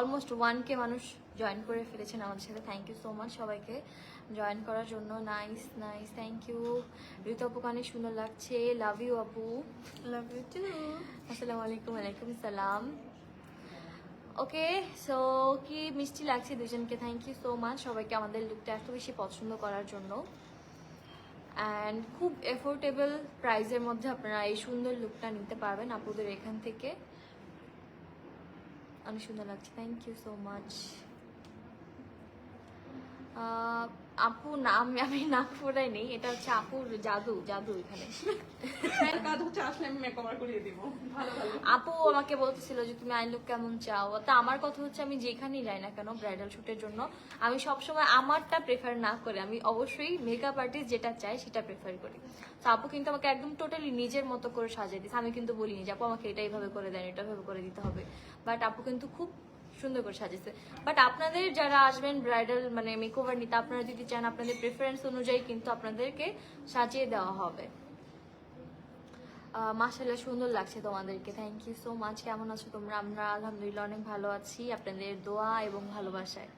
Almost 1K মানুষ join করে ফেলেছেন আমাদের সাথে। থ্যাংক ইউ সো মাচ সবাইকে জয়েন করার জন্য। Nice nice, thank you. Ritu আপুকে অনেক সুন্দর লাগছে, লাভ ইউ আপু। Love you too. আসসালামু আলাইকুম। ওয়ালাইকুম সালাম। ওকে, সো কি মিষ্টি লাগছে দুজনকে। থ্যাংক ইউ সো মাচ সবাইকে আমাদের লুকটা এত বেশি পছন্দ করার জন্য। অ্যান্ড খুব এফোর্ডেবল প্রাইসের মধ্যে আপনারা এই সুন্দর লুকটা নিতে পারবেন আপুদের এখান থেকে। অনেক সুন্দর লাগছে, থ্যাংক ইউ সো মাচ। আপু নাম আমি নাক ফোড়াই নেই, এটা হচ্ছে আপুর জাদু জাদু এখানে। কাজ হচ্ছে আসলে আমি মেকওভার করিয়ে দিব। ভালো ভালো আপু আমাকে বলতেছিল যে তুমি আই লুক কেমন চাও। তা আমার কথা হচ্ছে আমি যেখানেই যাই না কেন ব্রাইডাল শুটের জন্য আমি সবসময় আমারটা প্রেফার না করে আমি অবশ্যই মেকআপ আর্টিস্ট যেটা চাই সেটা প্রেফার করি। তো আপু কিন্তু আমাকে একদম টোটালি নিজের মতো করে সাজিয়ে দিচ্ছে। আমি কিন্তু বলিনি যে আপু আমাকে এটা এইভাবে করে দেন, এটা ভাবে করে দিতে হবে, বাট আপু কিন্তু খুব সুন্দর করে সাজিয়েছে। বাট আপনাদের যারা আসবেন ব্রাইডাল মানে মেকওভার নিতে, আপনারা যদি চান আপনাদের প্রেফারেন্স অনুযায়ী কিন্তু আপনাদেরকে সাজিয়ে দেওয়া হবে। মাশাআল্লাহ সুন্দর লাগছে তোমাদেরকে, থ্যাংক ইউ সো মাচ। কেমন আছো তোমরা? আমরা আলহামদুলিল্লাহ অনেক ভালো আছি আপনাদের দোয়া এবং ভালোবাসায়।